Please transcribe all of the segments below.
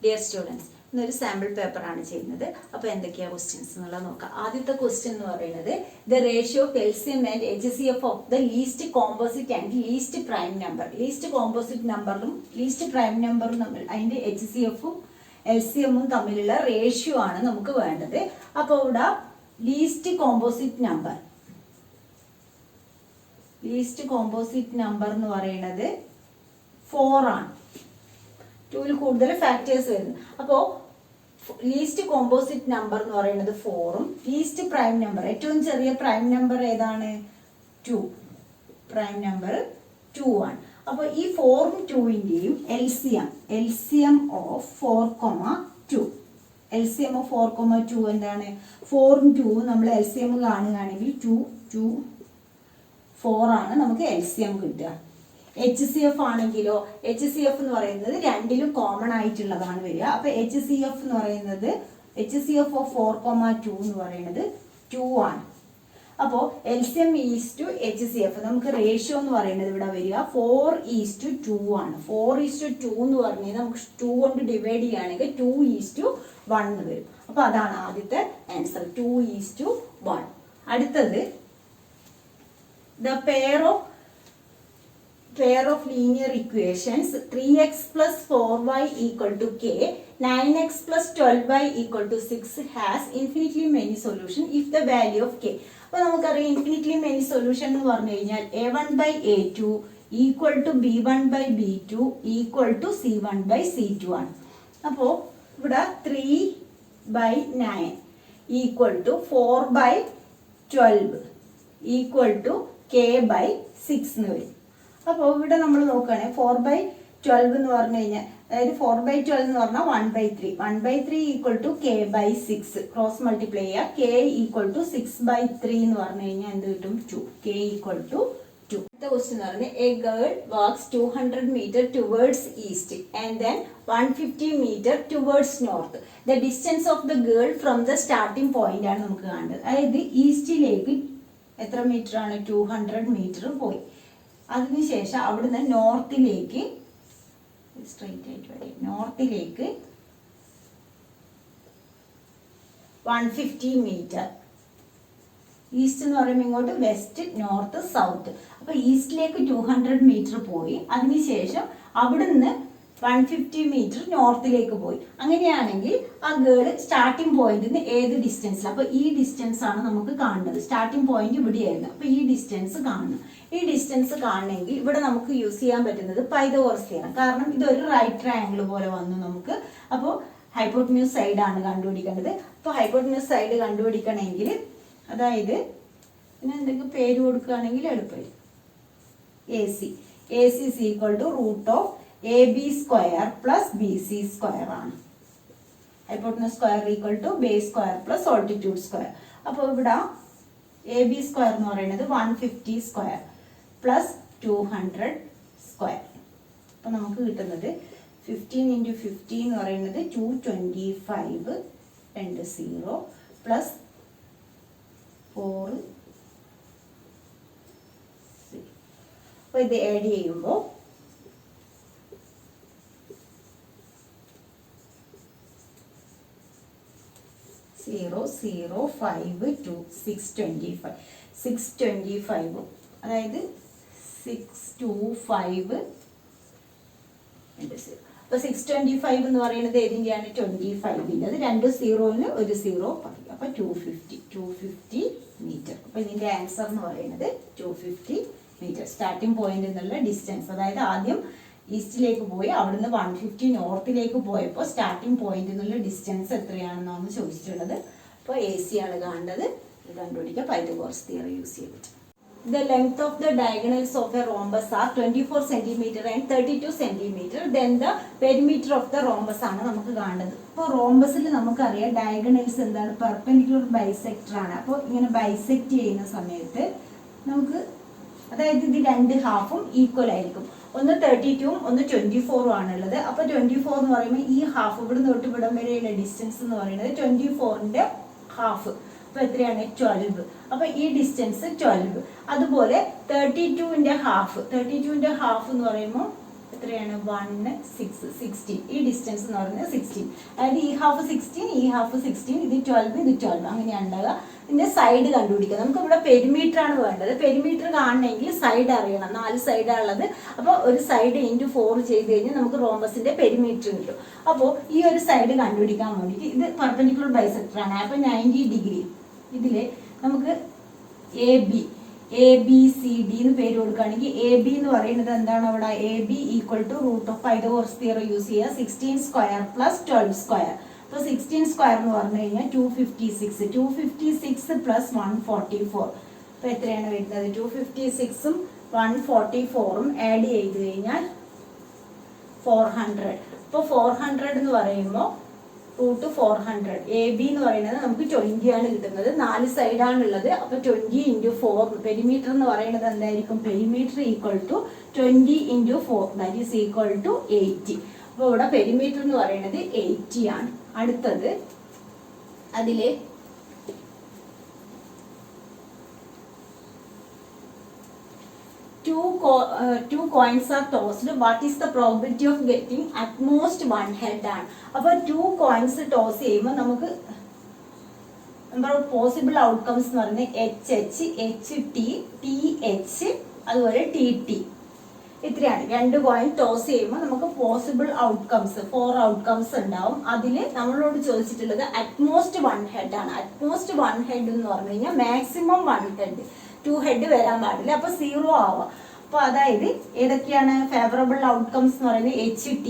Dear students, ഇന്നൊരു sample paper ആണ് ചെയ്യുന്നത്. അപ്പോൾ എന്തൊക്കെയാ ക്വസ്റ്റ്യൻസ് എന്നുള്ളത് നോക്കാം. ആദ്യത്തെ ക്വസ്റ്റ്യൻ എന്ന് പറയുന്നത് the ratio of LCM and HCF of the least composite and least prime number. Least composite നമ്പറും ലീസ്റ്റ് പ്രൈം നമ്പറും തമ്മിൽ അതിന്റെ HCFഉം LCMഉം തമ്മിലുള്ള റേഷ്യോ ആണ് നമുക്ക് വേണ്ടത്. അപ്പോൾ ഇവിടെ ലീസ്റ്റ് കോമ്പോസിറ്റ് നമ്പർ എന്ന് പറയുന്നത് 4 ആണ്. 2ൽ കൂടുതൽ ഫാക്ടേഴ്സ് വരുന്നു. അപ്പോൾ ലീസ്റ്റ് കോമ്പോസിറ്റ് നമ്പർ എന്ന് പറയുന്നത് 4ഉം ലീസ്റ്റ് പ്രൈം നമ്പർ ഏറ്റവും ചെറിയ പ്രൈം നമ്പർ ഏതാണ്? 2. പ്രൈം നമ്പർ 2 ആണ്. അപ്പോൾ ഈ 4ഉം 2ന്റെയും LCM ഓഫ് 4,2. LCM ഓഫ് 4,2 എന്താണ്? 4ഉം 2ഉം നമ്മൾ LCM കാണുകയാണെങ്കിൽ 2 4 ആണ് നമുക്ക് LCM കിട്ടുക. HCF ആണെങ്കിലോ HCF എന്ന് പറയുന്നത് രണ്ടിലും കോമൺ ആയിട്ടുള്ളതാണ് വരിക. അപ്പൊ HCF എന്ന് പറയുന്നത് HCF ഓഫ് 4,2 എന്ന് പറയുന്നത് 2 ആണ്. അപ്പോൾ LCM ഈസ് HCF നമുക്ക് റേഷ്യോ എന്ന് പറയുന്നത് ഇവിടെ വരിക 4:2 ആണ്. 4:2 എന്ന് പറഞ്ഞാൽ നമുക്ക് 2 കൊണ്ട് ഡിവൈഡ് ചെയ്യുകയാണെങ്കിൽ 2:1 എന്ന് വരും. അപ്പൊ അതാണ് ആദ്യത്തെ ആൻസർ, 2:1. അടുത്തത് the pair of linear equations 3x plus 4y equal to k, 9x plus 12y equal to 6 has infinitely many solutions if the value of k. അപ്പോൾ നമുക്കറിയാം infinitely many solution എന്ന് പറഞ്ഞു കഴിഞ്ഞാൽ a1 by a2 equal to b1 by b2 equal to c1 by c2 ആണ്. അപ്പോൾ ഇവിടെ 3 by 9 equal to 4 by 12 equal to k by 6 എന്ന് വരും. അപ്പോൾ ഇവിടെ നമ്മൾ നോക്കുകയാണെങ്കിൽ 4/12 എന്ന് പറഞ്ഞു കഴിഞ്ഞാൽ, അതായത് 4/12 എന്ന് പറഞ്ഞാൽ 1/3. 1/3 equal to k by 6. Cross multiply ചെയ്യുക. k ഈക്വൽ ടു 6/3 എന്ന് പറഞ്ഞു കഴിഞ്ഞാൽ എന്ത് കിട്ടും? 2. k equal to 2. അടുത്ത ക്വസ്റ്റ്യൻ എന്ന് പറയുന്നത് a girl walks 200 meter towards east and then 150 meter towards north. The distance of the girl from the starting point ആണ് നമുക്ക് കാണേണ്ടത്. അതായത് ഈസ്റ്റിലേക്ക് എത്ര മീറ്റർ ആണ്? 200 meter പോയി. അതിനുശേഷം അവിടുന്ന് നോർത്തിലേക്ക് സ്ട്രെയിറ്റ് ആയിട്ട് വരും. നോർത്തിലേക്ക് 150 meter. ഈസ്റ്റ് എന്ന് പറയുമ്പോൾ ഇങ്ങോട്ട് വെസ്റ്റ്, നോർത്ത്, സൗത്ത്. അപ്പൊ ഈസ്റ്റിലേക്ക് 200 meter പോയി. അതിനുശേഷം അവിടുന്ന് 150 meter നോർത്തിലേക്ക് പോയി. അങ്ങനെയാണെങ്കിൽ ആ ഗേൾ സ്റ്റാർട്ടിംഗ് പോയിന്റിൽ നിന്ന് ഏത് ഡിസ്റ്റൻസിൽ? അപ്പൊ ഈ ഡിസ്റ്റൻസ് ആണ് നമുക്ക് കാണേണ്ടത്. സ്റ്റാർട്ടിംഗ് പോയിന്റ് ഇവിടെയായിരുന്നു. അപ്പൊ ഈ ഡിസ്റ്റൻസ് കാണണം. ഈ ഡിസ്റ്റൻസ് കാണണമെങ്കിൽ ഇവിടെ നമുക്ക് യൂസ് ചെയ്യാൻ പറ്റുന്നത് പൈതഗോറസ് തിയറം. കാരണം ഇതൊരു റൈറ്റ് ട്രയാങ്കിൾ പോലെ വന്നു നമുക്ക്. അപ്പോൾ ഹൈപ്പോട്ടന്യൂസ് സൈഡ് ആണ് കണ്ടുപിടിക്കേണ്ടത്. അപ്പോൾ ഹൈപ്പോട്ടന്യൂസ് സൈഡ് കണ്ടുപിടിക്കണമെങ്കിൽ, അതായത് പിന്നെ എന്തെങ്കിലും പേര് കൊടുക്കുകയാണെങ്കിൽ എളുപ്പമായി. AC is equal to root of AB square plus BC square ആണ്. Hypotenuse square equal to base square plus altitude square. അപ്പോൾ ഇവിടെ AB സ്ക്വയർ എന്ന് പറയുന്നത് 150 സ്ക്വയർ പ്ലസ് 200 സ്ക്വയർ. അപ്പോൾ നമുക്ക് കിട്ടുന്നത് 15 × 50 എന്ന് പറയുന്നത് 225 20 പ്ലസ് 4. അപ്പോൾ ഇത് ആഡ് ചെയ്യുമ്പോൾ 005 625. അതായത് 625 അപ്പൊ 625 എന്ന് പറയുന്നത് ഏതിൻ്റെയാണ്? 25ൻ്റെ. അത് 2 0-ന് ഒരു 0 പറയും. അപ്പൊ 250 മീറ്റർ. അപ്പൊ ഇതിന്റെ ആൻസർ എന്ന് പറയുന്നത് 250 മീറ്റർ. സ്റ്റാർട്ടിംഗ് പോയിന്റ് എന്നുള്ള ഡിസ്റ്റൻസ്, അതായത് ആദ്യം ഈസ്റ്റിലേക്ക് പോയി അവിടുന്ന് 150 നോർത്തിലേക്ക് പോയപ്പോൾ സ്റ്റാർട്ടിംഗ് പോയിന്റ് എന്നുള്ള ഡിസ്റ്റൻസ് എത്രയാണെന്നാണ് ചോദിച്ചിട്ടുള്ളത്. അപ്പോൾ AC ആണ് കാണേണ്ടത്. ഇത് കണ്ടുപിടിക്കുക പൈതഗോറസ് തിയറി യൂസ് ചെയ്തിട്ട്. The length of the diagonals of a rhombus are 24 cm and 32 cm. Then the perimeter of the rhombus ആണ് നമുക്ക് കാണേണ്ടത്. അപ്പോൾ റോംബസിൽ നമുക്കറിയാം ഡയഗണൽസ് എന്താണ്? പെർപെൻഡിക്കുലർ ബൈസെക്ടർ ആണ്. അപ്പോൾ ഇങ്ങനെ ബൈസെക്ട് ചെയ്യുന്ന സമയത്ത് നമുക്ക്, അതായത് ഇത് 2 ഹാഫും ഈക്വൽ ആയിരിക്കും. ഒന്ന് 32ഉം ഒന്ന് 24ഉം ആണുള്ളത്. അപ്പൊ 24 എന്ന് പറയുമ്പോൾ ഈ ഹാഫ് ഇവിടെ തൊട്ട് ഇവിടം വരെയുള്ള ഡിസ്റ്റൻസ് എന്ന് പറയുന്നത് 24ന്റെ ഹാഫ്. അപ്പൊ എത്രയാണ്? 12. അപ്പൊ ഈ ഡിസ്റ്റൻസ് 12. അതുപോലെ 32ന്റെ ഹാഫ് എന്ന് പറയുമ്പോൾ എത്രയാണ് 1 6 16 ഈ ഡിസ്റ്റൻസ് എന്ന് പറയുന്നത് 16 അതായത് ഈ ഹാഫ് 16 ഈ ഹാഫ് 16 ഇത് 12 ഇത് 12 അങ്ങനെയാണ് ഉണ്ടാകുക. ഇതിന്റെ സൈഡ് കണ്ടുപിടിക്കുക. നമുക്ക് ഇവിടെ പെരിമീറ്റർ ആണ് വേണ്ടത്. പെരിമീറ്റർ കാണണമെങ്കിൽ സൈഡ് അറിയണം. 4 സൈഡാണ് ഉള്ളത്. അപ്പോൾ ഒരു സൈഡ് ഇൻറ്റു 4 ചെയ്ത് കഴിഞ്ഞാൽ നമുക്ക് റോംബസിന്റെ പെരിമീറ്റർ കിട്ടും. അപ്പോൾ ഈ ഒരു സൈഡ് കണ്ടുപിടിക്കാൻ വേണ്ടിയിട്ട് ഇത് പെർപെൻഡിക്കുലർ ബൈസെക്ടർ ആണ്. അപ്പോൾ 90 ഡിഗ്രി ഇതിൽ നമുക്ക് എ ബി സി ഡി എന്ന് പേര് കൊടുക്കുകയാണെങ്കിൽ എ ബി എന്ന് പറയുന്നത് എന്താണ്? അവിടെ A B equal to root of Pythagoras theorem use ചെയ്യുക. 16 സ്ക്വയർ പ്ലസ് 12 സ്ക്വയർ. അപ്പോൾ 16 സ്ക്വയർ എന്ന് പറഞ്ഞു കഴിഞ്ഞാൽ 256. 256 പ്ലസ് 144. അപ്പോൾ എത്രയാണ് വരുന്നത്? 256ഉം 144ഉം ആഡ് ചെയ്ത് കഴിഞ്ഞാൽ 400. അപ്പോൾ 400 എന്ന് പറയുമ്പോൾ റൂട്ട് 400. എ ബി എന്ന് പറയുന്നത് നമുക്ക് 20 ആണ് കിട്ടുന്നത്. 4 സൈഡാണുള്ളത്. അപ്പോൾ 20 ഇൻറ്റു 4 പെരിമീറ്റർ എന്ന് പറയുന്നത് എന്തായിരിക്കും? Perimeter equal to 20 into 4 that is equal to 80. അപ്പോൾ ഇവിടെ പെരിമീറ്റർ എന്ന് പറയുന്നത് 80 ആണ്. അടുത്തത് അതില് two coins are tossed. What is the probability of getting at most one head ആണ്. അപ്പോൾ 2 coins toss ചെയ്യുമ്പോൾ നമുക്ക് നമ്പർ ഓഫ് പോസിബിൾ ഔട്ട്കംസ് എന്ന് പറയുന്നത് HH TH അതുപോലെ TT ഇത്രയാണ്. 2 കോയിൻ ടോസ് ചെയ്യുമ്പോൾ നമുക്ക് പോസിബിൾ ഔട്ട്കംസ് 4 ഔട്ട്കംസ് ഉണ്ടാവും. അതിൽ നമ്മളോട് ചോദിച്ചിട്ടുള്ളത് അറ്റ്മോസ്റ്റ് 1 ഹെഡ് ആണ്. അറ്റ്മോസ്റ്റ് 1 ഹെഡ് എന്ന് പറഞ്ഞു കഴിഞ്ഞാൽ മാക്സിമം 1 ഹെഡ്, 2 ഹെഡ് വരാൻ പാടില്ല. അപ്പൊ 0 ആവാം. അപ്പൊ അതായത് ഏതൊക്കെയാണ് ഫേവറബിൾ ഔട്ട്കംസ് എന്ന് പറയുന്നത്? HT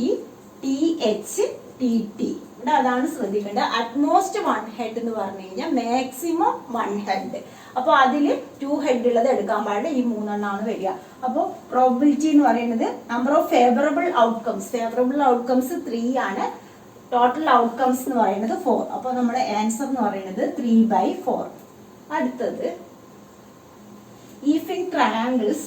TH TT. ഇവിടെ അതാണ് ശ്രദ്ധിക്കേണ്ടത്. അറ്റ്മോസ്റ്റ് 1 ഹെഡ് എന്ന് പറഞ്ഞു കഴിഞ്ഞാൽ മാക്സിമം 1 ഹെഡ്. അപ്പൊ അതിൽ 2 ഹെഡ് ഉള്ളത് എടുക്കാൻ പാടില്ല. ഈ 3 എണ്ണമാണ് വരിക. അപ്പോൾ പ്രോബിലിറ്റി എന്ന് പറയുന്നത് number of favourable outcomes. Favourable outcomes 3 ആണ്. ടോട്ടൽ ഔട്ട്കംസ് എന്ന് പറയുന്നത് 4. അപ്പോൾ നമ്മുടെ ആൻസർ എന്ന് പറയുന്നത് 3/4. അടുത്തത് if in triangles,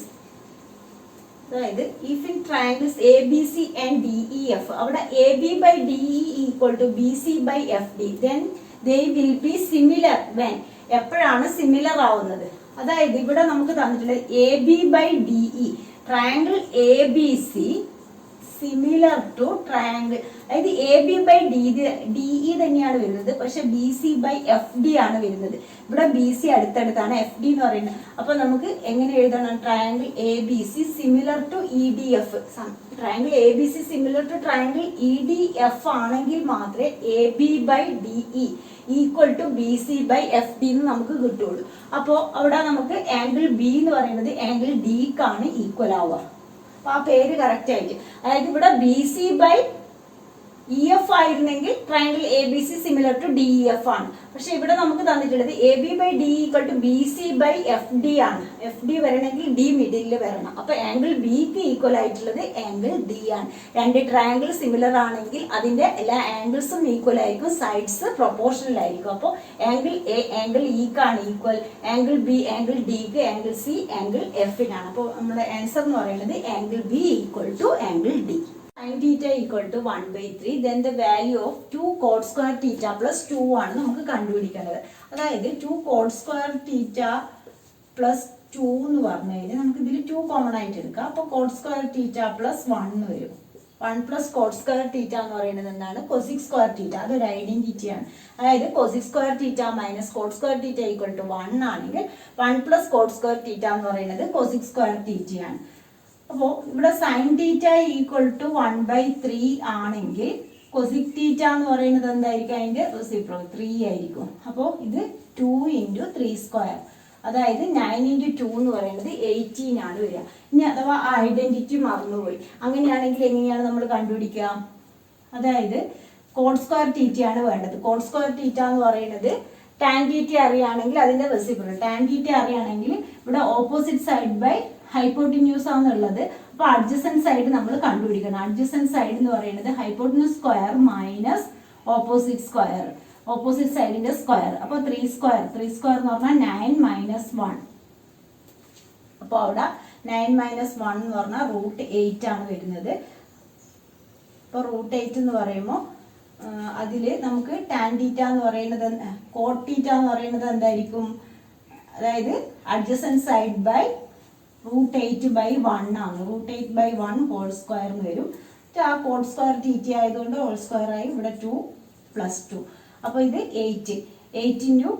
അതായത് if in triangles ABC and DEF, അവിടെ AB by DE equal to BC by FD, then they will be similar when. എപ്പോഴാണ് സിമിലർ ആവുന്നത്? അതായത് ഇവിടെ നമുക്ക് തന്നിട്ടുള്ളത് AB by DE, triangle ABC similar to triangle, അതായത് AB by DE തന്നെയാണ് വരുന്നത്. പക്ഷെ BC by FD ആണ് വരുന്നത്. ഇവിടെ BC അടുത്തടുത്താണ്, FD എന്ന് പറയുന്നത്. അപ്പൊ നമുക്ക് എങ്ങനെ എഴുതണം? Triangle ABC similar to EDF. Triangle ABC similar to triangle EDF ആണെങ്കിൽ മാത്രമേ AB by DE equal to BC by FD എന്ന് നമുക്ക് കിട്ടുള്ളൂ. അപ്പോൾ അവിടെ നമുക്ക് ആംഗിൾ B എന്ന് പറയുന്നത് ആംഗിൾ Dക്കാണ് ഈക്വൽ ആവുക. അപ്പൊ ആ പേര് കറക്റ്റ് ആയിരിക്കും. അതായത് ഇവിടെ BC by EF ആയിരുന്നെങ്കിൽ triangle ABC similar to DEF ആണ്. പക്ഷെ ഇവിടെ നമുക്ക് തന്നിട്ടുള്ളത് AB by DE equal to BC by FD ആണ്. FD വരണമെങ്കിൽ D മിഡിലിൽ വരണം. അപ്പൊ ആംഗിൾ Bക്ക് ഈക്വൽ ആയിട്ടുള്ളത് ആംഗിൾ D ആണ്. 2 ട്രയാങ്കിൾ സിമിലർ ആണെങ്കിൽ അതിന്റെ എല്ലാ ആംഗിൾസും ഈക്വൽ ആയിരിക്കും, സൈഡ്സ് പ്രൊപ്പോർഷണൽ ആയിരിക്കും. അപ്പോൾ ആംഗിൾ A ആംഗിൾ Eക്കാണ് ഈക്വൽ, ആംഗിൾ B ആംഗിൾ Dക്ക്, ആംഗിൾ C ആംഗിൾ Fനാണ്. അപ്പോൾ നമ്മുടെ ആൻസർ എന്ന് പറയുന്നത് angle B equal to angle D. Sin theta equal to 1/3, then the value of 2 cot square theta plus 2 ആണ് നമുക്ക് കണ്ടുപിടിക്കേണ്ടത്. അതായത് 2 cot square theta plus 2 എന്ന് പറഞ്ഞു കഴിഞ്ഞാൽ നമുക്ക് ഇതിൽ 2 കോമൺ ആയിട്ട് എടുക്കാം. അപ്പോൾ cot square theta plus 1 വരും. 1 plus cot square theta എന്ന് പറയുന്നത് എന്താണ്? cosec square theta. അതൊരു ഐഡന്റിറ്റി ആണ്. അതായത് cosec square theta minus cot square theta equal to 1 ആണെങ്കിൽ 1 plus cot square theta എന്ന് പറയുന്നത് cosec square theta ആണ്. അപ്പോൾ ഇവിടെ സൈൻ തീറ്റ ഈക്വൽ ടു 1/3 ആണെങ്കിൽ കൊസിക് തീറ്റ എന്ന് പറയുന്നത് എന്തായിരിക്കും? അതിന്റെ റെസിപ്രോക്കൽ 3 ആയിരിക്കും. അപ്പോൾ ഇത് 2 × 3², അതായത് 9 × 2 എന്ന് പറയുന്നത് 18 ആണ് വരിക. ഇനി അഥവാ ആ ഐഡന്റിറ്റി മറന്നുപോയി, അങ്ങനെയാണെങ്കിൽ എങ്ങനെയാണ് നമ്മൾ കണ്ടുപിടിക്കുക? അതായത് കോട്ട് സ്ക്വയർ തീറ്റയാണ് വേണ്ടത്. കോട്ട് സ്ക്വയർ തീറ്റ എന്ന് പറയുന്നത് ടാൻ തീറ്റ അറിയുകയാണെങ്കിൽ അതിന്റെ റെസിപ്രോക്കൽ, ടാൻ തീറ്റ അറിയുകയാണെങ്കിൽ ഇവിടെ ഓപ്പോസിറ്റ് സൈഡ് ബൈ ഹൈപ്പോട്ടിന്യൂസ് ആണെന്നുള്ളത്. അപ്പൊ അഡ്ജസന്റ് സൈഡ് നമ്മൾ കണ്ടുപിടിക്കണം. അഡ്ജസന്റ് സൈഡ് എന്ന് പറയുന്നത് hypotenuse square minus opposite square, opposite സൈഡിന്റെ സ്ക്വയർ. അപ്പൊ 3² എന്ന് പറഞ്ഞാൽ 9 - 1. അപ്പൊ അവിടെ 9 - 1 എന്ന് പറഞ്ഞാൽ √8 ആണ് വരുന്നത്. അപ്പൊ √8 എന്ന് പറയുമ്പോൾ അതില് നമുക്ക് ടാൻ തീറ്റ എന്ന് പറയുന്നത്, കോട്ട് തീറ്റ എന്ന് പറയുന്നത് എന്തായിരിക്കും? അതായത് അഡ്ജസന്റ് സൈഡ് ബൈ √8/1 ആണ്. √8/1 ഹോൾ സ്ക്വയർ എന്ന് വരും. ആ ഹോൾ സ്ക്വയർ തീറ്റ ആയതുകൊണ്ട് ഹോൾ സ്ക്വയർ ആയി. ഇവിടെ 2 + 2. അപ്പോൾ ഇത് 8 ഇൻറ്റു,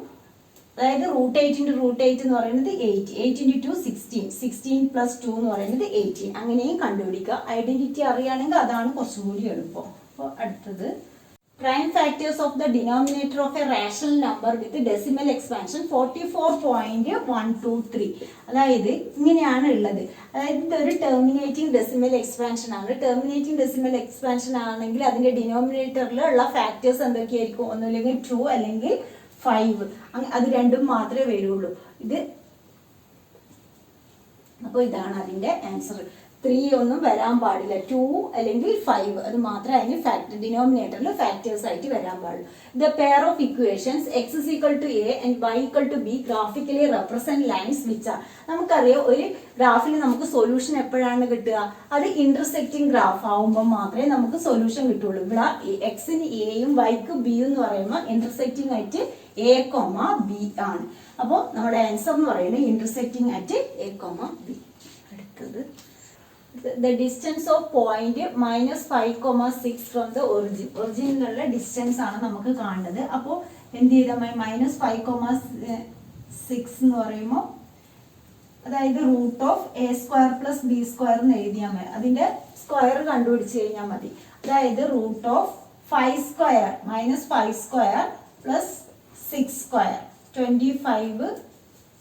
അതായത് √8 × √8 എന്ന് പറയുന്നത് 8. 8 × 2 16. 16 + 2 എന്ന് പറയുന്നത് 18. അങ്ങനെയും കണ്ടുപിടിക്കുക. ഐഡന്റിറ്റി അറിയുകയാണെങ്കിൽ അതാണ് കുറച്ചും കൂടി എളുപ്പം. അപ്പോൾ അടുത്തത് prime factors of the denominator of a rational number with decimal expansion 44.123. അതായത് ഇങ്ങനെയാണ് ഉള്ളത്. അതായത് ഇതൊരു ടെർമിനേറ്റിംഗ് ഡെസിമൽ എക്സ്പാൻഷൻ ആണ്. ടെർമിനേറ്റിംഗ് ഡെസിമൽ എക്സ്പാൻഷൻ ആണെങ്കിൽ അതിന്റെ ഡിനോമിനേറ്ററിലുള്ള ഫാക്ടേഴ്സ് എന്തൊക്കെയായിരിക്കും? ഒന്നുമില്ലെങ്കിൽ 2 അല്ലെങ്കിൽ 5. അത് രണ്ടും മാത്രമേ വരുള്ളൂ. അപ്പോൾ ഇതാണ് അതിന്റെ ആൻസർ. 3 ഒന്നും വരാൻ പാടില്ല. 2 അല്ലെങ്കിൽ 5 അത് മാത്രമേ അതിന് ഡിനോമിനേറ്ററിൽ ഫാക്ടേഴ്സ് ആയിട്ട് വരാൻ പാടുള്ളൂ. The pair of equations x = a and y = b graphically represent lines which are. നമുക്കറിയാം ഒരു ഗ്രാഫിൽ നമുക്ക് സൊല്യൂഷൻ എപ്പോഴാണ് കിട്ടുക? അത് ഇന്റർസെക്റ്റിംഗ് ഗ്രാഫ് ആവുമ്പോൾ മാത്രമേ നമുക്ക് സൊല്യൂഷൻ കിട്ടുള്ളൂ. ഇവിടെ എക്സിന് എയും വൈക്ക് ബിയും എന്ന് പറയുമ്പോൾ ഇന്റർസെക്റ്റിംഗ് ആയിട്ട് a, b ആണ്. അപ്പോൾ നമ്മുടെ ആൻസർ എന്ന് പറയുന്നത് ഇന്റർസെക്റ്റിംഗ് ആയിട്ട് a, b. അടുത്തത് the distance of point -5,6 from the origin. ഒറിജിനിലുള്ള distance ആണ് നമുക്ക് കാണുന്നത്. അപ്പോൾ എന്ത് ചെയ്താൽ -5,6 എന്ന് പറയുമ്പോൾ അതായത് √(a² + b² എന്ന് എഴുതിയാൽ മതി. അതിന്റെ സ്ക്വയർ കണ്ടുപിടിച്ച് കഴിഞ്ഞാൽ മതി. അതായത് √5² -5² + 6² 25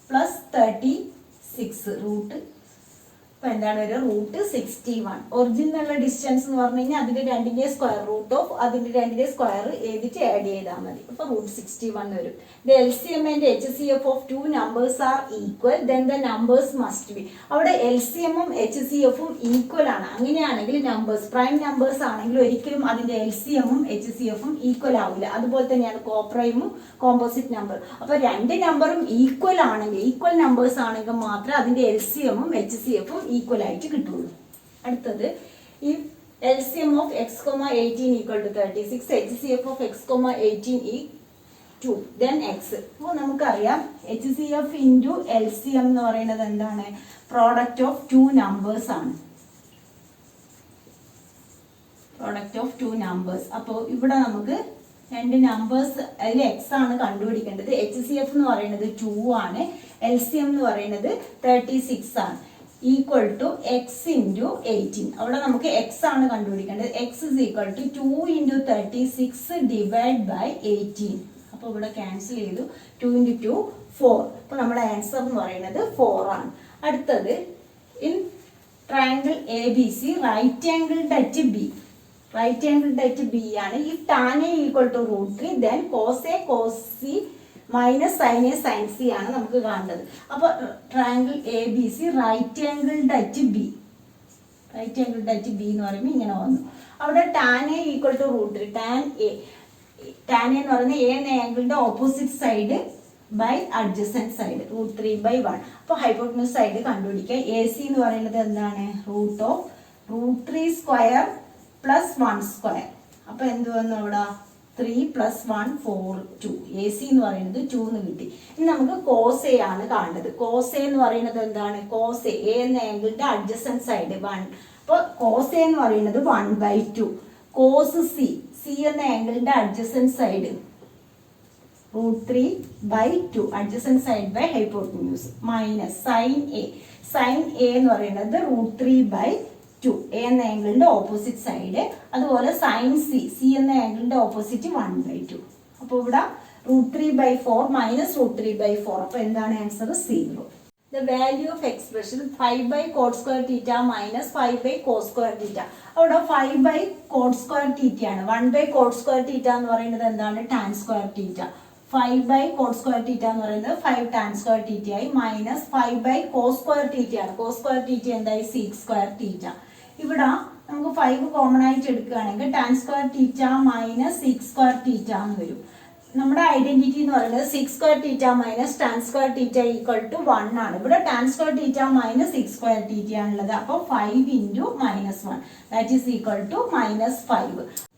+ 36 അപ്പോൾ എന്താണ് ഒരു √61. ഒറിജിനുള്ള ഡിസ്റ്റൻസ് എന്ന് പറഞ്ഞു കഴിഞ്ഞാൽ അതിന്റെ രണ്ടിന്റെ സ്ക്വയർ അതിന്റെ രണ്ടിന്റെ സ്ക്വയർ എഴുതിയിട്ട് ആഡ് ചെയ്താൽ മതി. അപ്പോൾ √61 വരും. The LCM and HCF of two numbers are equal, then the numbers must be. അവിടെ LCM ഉം HCF ഉം ഈക്വൽ ആണ്. അങ്ങനെയാണെങ്കിൽ നമ്പേഴ്സ് പ്രൈം നമ്പേഴ്സ് ആണെങ്കിൽ ഒരിക്കലും അതിന്റെ LCM ഉം HCF ഉം ഈക്വൽ ആവില്ല. അതുപോലെ തന്നെയാണ് കോപ്രൈമും കോമ്പോസിറ്റ് നമ്പർ. അപ്പോൾ രണ്ട് നമ്പറും ഈക്വൽ ആണെങ്കിൽ, ഈക്വൽ നമ്പേഴ്സ് ആണെങ്കിൽ മാത്രമേ അതിന്റെ LCM ഉം HCF ഉം ഈക്വൽ ആയിട്ട് കിട്ടുള്ളൂ. അടുത്തത് if LCM of x, 18 = 36, HCF of x, 18 is 2, then x. അപ്പോൾ നമുക്കറിയാം HCF × LCM എന്ന് പറയുന്നത് എന്താണ്? പ്രോഡക്റ്റ് ഓഫ് ടു നമ്പേഴ്സ് ആണ്. Product of two numbers. അപ്പോൾ ഇവിടെ നമുക്ക് രണ്ട് നമ്പേഴ്സ്, അതിൽ എക്സ് ആണ് കണ്ടുപിടിക്കേണ്ടത്. HCF എന്ന് പറയുന്നത് 2 ആണ്. LCM എന്ന് പറയുന്നത് 36 ആണ്. Equal to x × 18. അവിടെ നമുക്ക് x ആണ് കണ്ടുപിടിക്കേണ്ടത്. x = 2 × 36 / 18. അപ്പോൾ ഇവിടെ ക്യാൻസൽ ചെയ്തു. 2 × 2 4. അപ്പോൾ നമ്മുടെ ആൻസർ എന്ന് പറയുന്നത് 4 ആണ്. അടുത്തത് in triangle ABC right angled at B. Right angled at B ആണ്. If tan A = √3 then cos A cos C -sin A sin C ആണ് നമുക്ക് കാണേണ്ടത്. അപ്പോൾ triangle ABC right angled at B. Right angled at B എന്ന് പറയുമ്പോൾ ഇങ്ങനെ വന്നു. അവിടെ tan A = √3. tan A എന്ന് പറയുന്നത് A എന്ന ആംഗിളിന്റെ opposite side by adjacent side √3/1. അപ്പോൾ ഹൈപ്പോട്ടനസ് സൈഡ് കണ്ടുപിടിക്കുക. AC എന്ന് പറയുന്നത് എന്താണ്? √3² + 1². അപ്പോൾ എന്ത് വന്നു? അവിടെ 3 + 1 4 2. AC എന്ന് പറയുന്നത് 2 എന്ന് കിട്ടി. ഇനി നമുക്ക് cos A ആണ് കാണേണ്ടത്. cos A എന്ന് പറയുന്നത് എന്താണ്? cos A എന്ന ആംഗിളിന്റെ അഡ്ജസന്റ് സൈഡ് 1. അപ്പോൾ cos A എന്ന് പറയുന്നത് 1/2. cos C എന്ന ആംഗിളിന്റെ adjacent side √3/2. Adjacent side by hypotenuse minus sin A. sin A എന്ന് പറയുന്നത് √3/2. A എന്ന ആംഗിളിന്റെ ഓപ്പോസിറ്റ് സൈഡ്. അതുപോലെ sin C എന്ന ആംഗിളിന്റെ ഓപ്പോസിറ്റ് 1/2. അപ്പോൾ ഇവിടെ √3/4 -√3/4. അപ്പോൾ എന്താണ് answer? 0. The value of expression 5/cot² θ - 5/cos² θ. അവിടെ 5/cot² θ ആണ്. 1/cot² θ എന്ന് പറയുന്നത് എന്താണ്? tan² θ. 5/cot² θ എന്ന് പറയുന്നത് 5 tan² θ ആയി മൈനസ് 5/cos² θ ആണ്. cos² θ എന്തായി? sec² θ. ഇവിടെ നമുക്ക് 5 കോമൺ ആയിട്ട് എടുക്കുകയാണെങ്കിൽ tan² θ - sec² θ എന്ന് വരും. നമ്മുടെ ഐഡന്റിറ്റി എന്ന് പറയുന്നത് sec² θ - tan² θ = 1 ആണ്. ഇവിടെ tan² θ - sec² θ ആണുള്ളത്. അപ്പോൾ 5 × -1 that is equal to -5.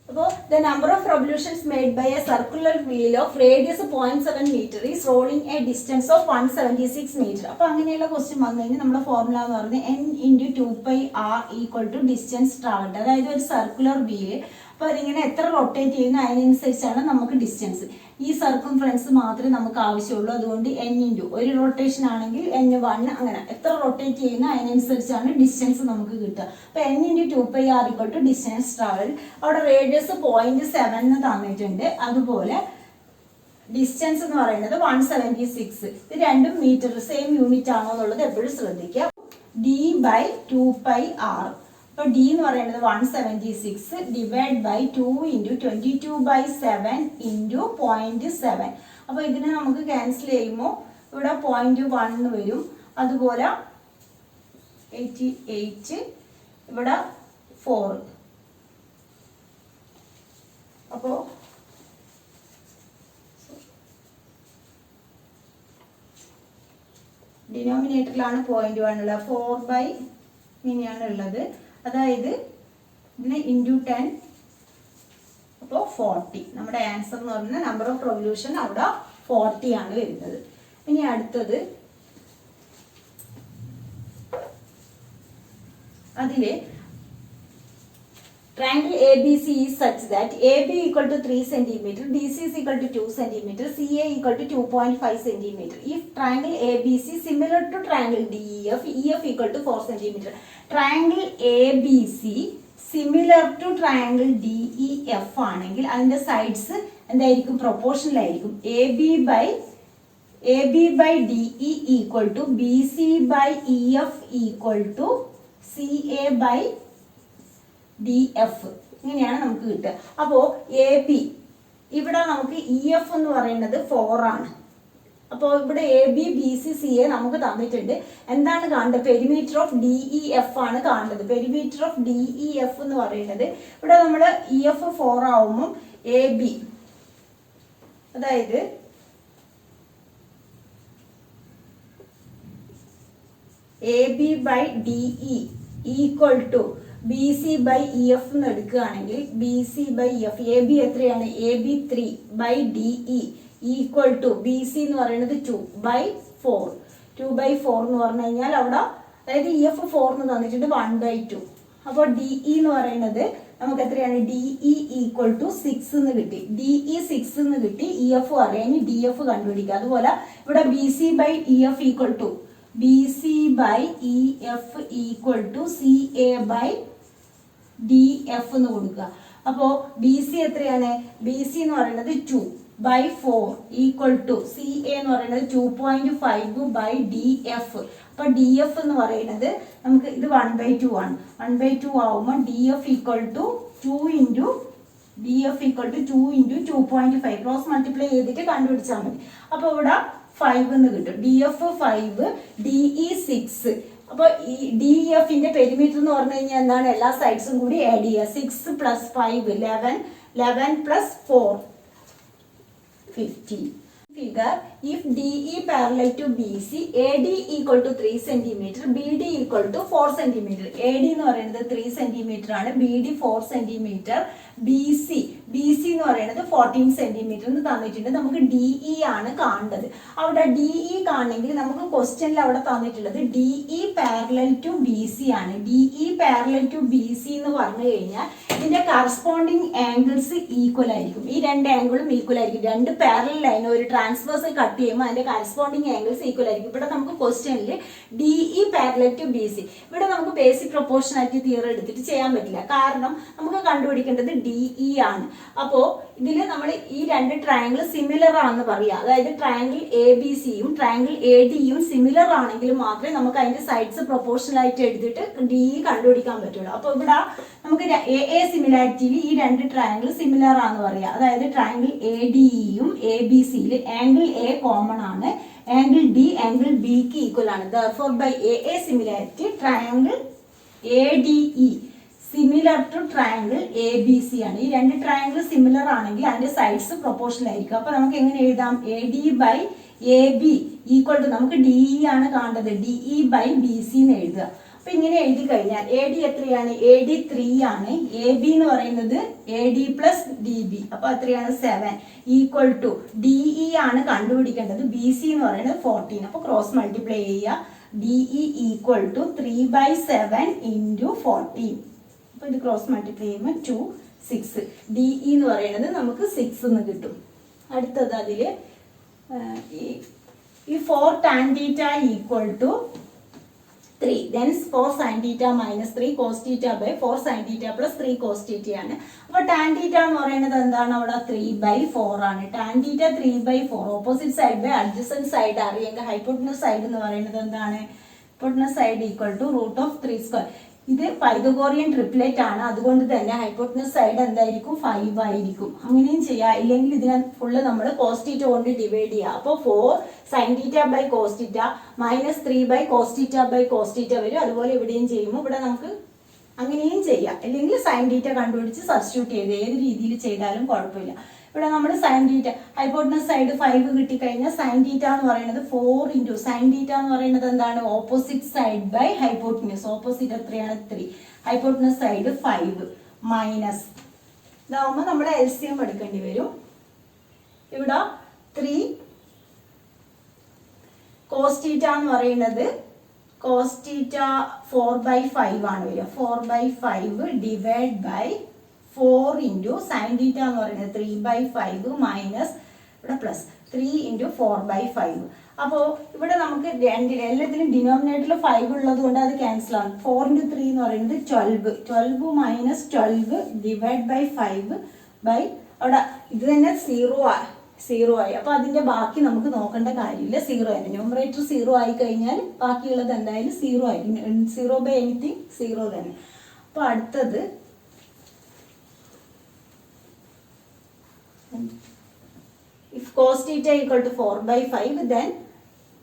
അപ്പോൾ the number of revolutions made by a circular wheel of radius 0.7 meter is rolling a distance of 176 meter. അപ്പോൾ അങ്ങനെയുള്ള ക്വസ്റ്റ്യൻ വന്നു കഴിഞ്ഞാൽ നമ്മുടെ ഫോർമുല എന്ന് പറയുന്നത് n × 2πr equal to distance travelled. അതായത് ഒരു സർക്കുലർ വീല്, അപ്പോൾ അതിങ്ങനെ എത്ര റൊട്ടേറ്റ് ചെയ്യുന്ന അതിനനുസരിച്ചാണ് നമുക്ക് ഡിസ്റ്റൻസ്. ഈ സർക്കംഫറൻസ് മാത്രമേ നമുക്ക് ആവശ്യമുള്ളൂ. അതുകൊണ്ട് n × ഒരു റൊട്ടേഷൻ ആണെങ്കിൽ n1 അങ്ങനെ എത്ര റൊട്ടേറ്റ് ചെയ്യുന്ന അതിനനുസരിച്ചാണ് ഡിസ്റ്റൻസ് നമുക്ക് കിട്ടുക. അപ്പോൾ n × 2πr equal to distance travel. അവിടെ റേഡിയസ് 0.7 തന്നിട്ടുണ്ട്. അതുപോലെ ഡിസ്റ്റൻസ് എന്ന് പറയുന്നത് 176. ഇത് രണ്ടും മീറ്റർ സെയിം യൂണിറ്റ് ആണോ എന്നുള്ളത് എപ്പോഴും ശ്രദ്ധിക്കുക. d/2πr. അപ്പോൾ d എന്ന് പറയുന്നത് 176 ഡിവൈഡ് ബൈ 2 × 22/7 × 0.7. അപ്പോൾ ഇതിനെ നമുക്ക് ക്യാൻസൽ ചെയ്യുമ്പോൾ ഇവിടെ 0.1 വരും. അതുപോലെ 88 ഇവിടെ 4. അപ്പോൾ ഡിനോമിനേറ്ററിലാണ് 0.1 ഉള്ളത്. 4 ഇങ്ങനെയാണ് ഉള്ളത്. അതായത് ഇതിന് × 10 അപ്പോൾ 40. നമ്മുടെ ആൻസർ എന്ന് പറയുന്നത് നമ്പർ ഓഫ് റിവൊല്യൂഷൻ അവിടെ 40 ആണ് വരുന്നത്. ഇനി അടുത്തത് അതില് triangle ABC is such that AB equal to 3 cm, DC is equal to 2 cm, CA equal to 2.5 cm. If triangle ABC similar to triangle DEF, EF equal to 4 cm. Triangle ABC similar to triangle DEF ആണെങ്കിൽ അതിന്റെ sides എന്തായിരിക്കും? Proportional ആയിരിക്കും. AB by DE equal to BC by EF equal to CA by DF. ഇങ്ങനെയാണ് നമുക്ക് കിട്ടുക. അപ്പോൾ AB ഇവിടെ നമുക്ക് EF എന്ന് പറയുന്നത് 4 ആണ്. അപ്പോൾ ഇവിടെ AB BC CA നമുക്ക് തന്നിട്ടുണ്ട്. എന്താണ് കാണേണ്ടത്? പെരിമീറ്റർ ഓഫ് DEF ആണ് കാണേണ്ടത്. പെരിമീറ്റർ ഓഫ് DEF എന്ന് പറയുന്നത് ഇവിടെ നമ്മൾ EF 4 ആവുമ്പോൾ AB അതായത് AB by DE equal to BC by EF എന്ന് എടുക്കുകയാണെങ്കിൽ BC by EF AB എത്രയാണ്? AB 3 by DE equal to BC എന്ന് പറയുന്നത് 2/4. 2/4 എന്ന് പറഞ്ഞു കഴിഞ്ഞാൽ അവിടെ അതായത് EF 4 എന്ന് തന്നിട്ടുണ്ട് 1/2. അപ്പോൾ DE എന്ന് പറയുന്നത് നമുക്ക് എത്രയാണ്? DE ഈക്വൽ ടു 6 എന്ന് കിട്ടി. DE 6 എന്ന് കിട്ടി. EF അറിയാൻ DF കണ്ടുപിടിക്കുക. അതുപോലെ ഇവിടെ BC by EF equal to BC by EF equal to CA by DF എന്ന് കൊടുക്കുക. അപ്പോൾ BC എത്രയാണ്? BC എന്ന് പറയുന്നത് 2/4 ഈക്വൽ ടു CA എന്ന് പറയുന്നത് 2.5 by DF. അപ്പോൾ DF എന്ന് പറയുന്നത് നമുക്ക് ഇത് 1/2 ആണ്. 1/2 ആവുമ്പോൾ DF equal to 2 × 2.5 cross multiply ചെയ്തിട്ട് കണ്ടുപിടിച്ചാൽ മതി. അപ്പോൾ ഇവിടെ 5 എന്ന് കിട്ടും. DF 5 DE 6. അപ്പോൾ ഈ DEFന്റെ പെരിമീറ്റർ എന്ന് പറഞ്ഞു കഴിഞ്ഞാൽ എന്താണ്? എല്ലാ സൈഡ്സും കൂടി ആഡ് ചെയ്യുക. 6 + 5 11 11 + 4 15. Figure if DE parallel to BC, AD equal to 3 cm, BD equal to 4 cm. AD എന്ന് പറയുന്നത് 3 cm ആണ്. BD 4 cm. BC എന്ന് പറയുന്നത് 14 cm എന്ന് തന്നിട്ടുണ്ട്. നമുക്ക് DE ആണ് കാണേണ്ടത്. അവിടെ DE കാണണമെങ്കിൽ നമുക്ക് ക്വസ്റ്റ്യനിൽ അവിടെ തന്നിട്ടുള്ളത് DE parallel to BC ആണ്. DE parallel to BC എന്ന് പറഞ്ഞു കഴിഞ്ഞാൽ ഇതിന്റെ കറസ്പോണ്ടിങ് ആംഗിൾസ് ഈക്വൽ ആയിരിക്കും. ഈ രണ്ട് ആംഗിളും ഈക്വൽ ആയിരിക്കും. രണ്ട് പാരലൽ ലൈൻ ഒരു ട്രാൻസ്വേഴ്സൽ കട്ട് ചെയ്യുമ്പോൾ അതിന്റെ കറസ്പോണ്ടിങ് ആംഗിൾസ് ഈക്വൽ ആയിരിക്കും. ഇവിടെ നമുക്ക് ക്വസ്റ്റ്യനിൽ DE parallel to BC ഇവിടെ നമുക്ക് ബേസിക് പ്രൊപ്പോർഷണാലിറ്റി തിയറി എടുത്തിട്ട് ചെയ്യാൻ പറ്റില്ല. കാരണം നമുക്ക് കണ്ടുപിടിക്കേണ്ടത് DE ആണ്. അപ്പോൾ ഇതിൽ നമ്മൾ ഈ രണ്ട് ട്രയാങ്കിൾ സിമിലർ ആണെന്ന് പറയാം. അതായത് ട്രയാങ്കിൾ ABCയും ട്രയാങ്കിൾ ADയും സിമിലർ ആണെങ്കിൽ മാത്രമേ നമുക്ക് അതിന്റെ സൈഡ്സ് പ്രൊപ്പോർഷണൽ ആയിട്ട് എടുത്തിട്ട് DE കണ്ടുപിടിക്കാൻ പറ്റുള്ളൂ. അപ്പോൾ ഇവിടെ നമുക്ക് AA സിമിലാരിറ്റിയിൽ ഈ രണ്ട് ട്രയാങ്കിൾ സിമിലർ ആണെന്ന് പറയാം. അതായത് ട്രയാങ്കിൾ ADEയും ABCയിൽ ആംഗിൾ A കോമൺ ആണ്. ആംഗിൾ D ആംഗിൾ Bക്ക് ഈക്വൽ ആണ്. Therefore by AA similarity triangle ADE similar to triangle ABC ആണ്. ഈ രണ്ട് ട്രയാങ്കിൾ സിമിലർ ആണെങ്കിൽ അതിന്റെ സൈഡ്സ് പ്രൊപ്പോർഷണൽ ആയിരിക്കും. അപ്പൊ നമുക്ക് എങ്ങനെ എഴുതാം? AD by AB equal to നമുക്ക് DE ആണ് കാണേണ്ടത്. DE by BC എന്ന് എഴുതുക. അപ്പൊ അപ്പൊ ഇങ്ങനെ എഴുതി കഴിഞ്ഞാൽ എ ഡി എത്രയാണ്? എ ഡി 3 ആണ്. എ ബി എന്ന് പറയുന്നത് A D plus D B, അപ്പൊ എത്രയാണ്? 7 ഈക്വൽ ടു ഡി ഇ ആണ് കണ്ടുപിടിക്കേണ്ടത്. ബി സി എന്ന് പറയുന്നത് 14. അപ്പൊ ക്രോസ് മൾട്ടിപ്ലൈ ചെയ്യുക. D E equal to 3/7 into 14. അപ്പൊ ഇത് ക്രോസ് മൾട്ടിപ്ലൈ ചെയ്യുമ്പോൾ 2 6. ഡി ഇ എന്ന് പറയുന്നത് നമുക്ക് 6 എന്ന് കിട്ടും. അടുത്തത് അതില് ഈ 4 tan theta equal to 3. Then 4 sin theta minus 3 cos theta by 4 sin theta plus 3 cos theta ആണ്. അപ്പോൾ tan theta എന്ന് പറയുന്നത് എന്താണ്? അവിടെ 3/4 ആണ്. tan theta 3/4 opposite side by adjacent side അറിയാമെങ്കിൽ ഹൈപ്പോട്ടനസ് സൈഡ് എന്ന് പറയുന്നത് എന്താണ്? Hypotenuse side equal to √3². ഇത് പൈതഗോറിയൻ ട്രിപ്ലെറ്റ് ആണ്. അതുകൊണ്ട് തന്നെ ഹൈപ്പോട്ടനസ് സൈഡ് എന്തായിരിക്കും? 5 ആയിരിക്കും. അങ്ങനെയും ചെയ്യാം. ഇല്ലെങ്കിൽ ഇതിനെ ഫുള്ള് നമ്മൾ കോസ് തീറ്റ കൊണ്ട് ഡിവൈഡ് ചെയ്യുക. അപ്പോൾ 4 sin theta by cos theta minus 3/cos theta by cos theta വരും. അതുപോലെ ഇവിടെയും ചെയ്യുമ്പോൾ ഇവിടെ നമുക്ക് അങ്ങനെയും ചെയ്യാം. അല്ലെങ്കിൽ sin theta കണ്ടുപിടിച്ച് സബ്സ്റ്റിറ്റ്യൂട്ട് ചെയ്ത് ഏത് രീതിയിൽ ചെയ്താലും കുഴപ്പമില്ല. ഇവിടെ നമ്മൾ sin theta ഹൈപ്പോട്ടനസ് സൈഡ് 5 കിട്ടിക്കഴിഞ്ഞാൽ sin theta എന്ന് പറയുന്നത് 4 ഇൻറ്റു sin theta എന്ന് പറയുന്നത് എന്താണ്? Opposite side by hypotenuse. Opposite എത്രയാണ്? 3. ഹൈപ്പോട്ടനസ് സൈഡ് 5 മൈനസ് ഇതാവുമ്പോൾ നമ്മൾ LCM എടുക്കേണ്ടി വരും. ഇവിടെ 3 cos theta എന്ന് പറയുന്നത് cos theta 4/5 ആണ് വരിക. 4/5 divide by 4 into sin theta എന്ന് പറയുന്നത് 3/5 മൈനസ് ഇവിടെ പ്ലസ് 3 ഇൻറ്റു 4/5. അപ്പോൾ ഇവിടെ നമുക്ക് എല്ലാത്തിലും ഡിനോമിനേറ്ററിൽ 5 ഉള്ളത് കൊണ്ട് അത് ക്യാൻസൽ ആണ്. 4 ഇൻറ്റു 3 എന്ന് പറയുന്നത് 12. 12 മൈനസ് 12 ഡിവൈഡ് ബൈ 5 ബൈ അവിടെ ഇത് തന്നെ 0 ആയി. അപ്പൊ അതിന്റെ ബാക്കി നമുക്ക് നോക്കേണ്ട കാര്യമില്ല. 0 ആയി. ന്യൂമറേറ്റർ 0 ആയി കഴിഞ്ഞാൽ ബാക്കിയുള്ളത് എന്തായാലും 0 ആയിരിക്കും. 0/anything 0 തന്നെ. അപ്പൊ അടുത്തത് if cos theta equal to 4/5 then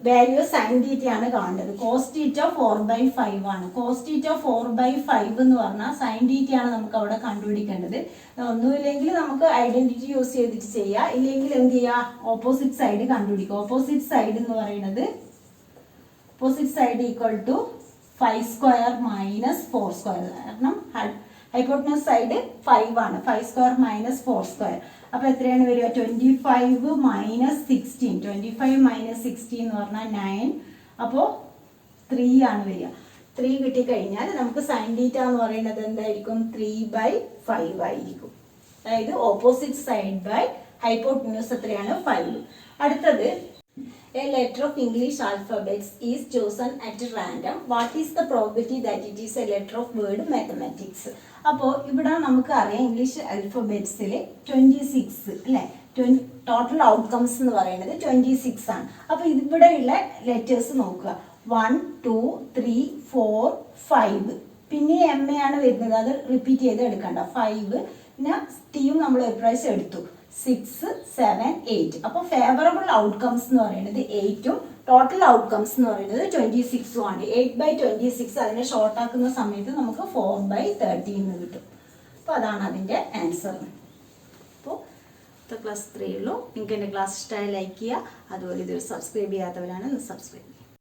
value sin theta ആണ് കാണേണ്ടത്. cos theta 4/5 ആണ്. cos theta 4/5 എന്ന് പറഞ്ഞാൽ sin theta ആണ് നമുക്ക് അവിടെ കണ്ടുപിടിക്കേണ്ടത്. ഒന്നുമില്ലെങ്കിൽ നമുക്ക് ഐഡന്റിറ്റി യൂസ് ചെയ്തിട്ട് ചെയ്യാം. ഇല്ലെങ്കിൽ എന്ത് ചെയ്യുക? ഓപ്പോസിറ്റ് സൈഡ് കണ്ടുപിടിക്കുക. ഓപ്പോസിറ്റ് സൈഡ് എന്ന് പറയുന്നത് opposite side equal to 5² minus 4². കാരണം ഹൈപ്പോട്ടനസ് സൈഡ് 5 ആണ്. 5² മൈനസ് 4². അപ്പൊ എത്രയാണ് വരിക? 25 മൈനസ് 16. 25 മൈനസ് 16 എന്ന് പറഞ്ഞാൽ 9. അപ്പോൾ 3 ആണ് വരിക. 3 കിട്ടിക്കഴിഞ്ഞാൽ നമുക്ക് sin theta എന്ന് പറയുന്നത് എന്തായിരിക്കും? 3/5 ആയിരിക്കും. അതായത് ഓപ്പോസിറ്റ് സൈഡ് ബൈ ഹൈപ്പോട്ടനസ് എത്രയാണ്? 5. അടുത്തത് A letter of English alphabets is chosen at random. What is the probability that it is a letter of word mathematics? അപ്പോൾ ഇവിടെ നമുക്ക് അറിയാം ഇംഗ്ലീഷ് ആൽഫബറ്റ്സിൽ 26 അല്ലേ? ടോട്ടൽ ഔട്ട്കംസ് എന്ന് പറയുന്നത് 26 ആണ്. അപ്പോൾ ഇവിടെയുള്ള ലെറ്റേഴ്സ് നോക്കുക. 1 2 3 4 5. പിന്നെ MA ആണ് വരുന്നത്. അത് റിപ്പീറ്റ് ചെയ്ത് എടുക്കണ്ട. 5 പിന്നെ ടിയും നമ്മൾ ഒരു പ്രാവശ്യം എടുത്തു. 6 7 8. അപ്പോൾ ഫേവറബിൾ ഔട്ട്കംസ് എന്ന് പറയുന്നത് 8ഉം ടോട്ടൽ ഔട്ട്കംസ് എന്ന് പറയുന്നത് 26ഉം ആണ്. 8/26 അതിനെ ഷോർട്ട് ആക്കുന്ന സമയത്ത് നമുക്ക് 4/13 എന്ന് കിട്ടും. അപ്പോൾ അതാണ് അതിൻ്റെ ആൻസർ. അപ്പോൾ ക്ലാസ് 3 ഉള്ളൂ. നിങ്ങൾക്ക് എൻ്റെ ക്ലാസ് ഇഷ്ടമായി ലൈക്ക് ചെയ്യുക. അതുപോലെ ഇത് സബ്സ്ക്രൈബ് ചെയ്യാത്തവരാണ് സബ്സ്ക്രൈബ് ചെയ്യുക.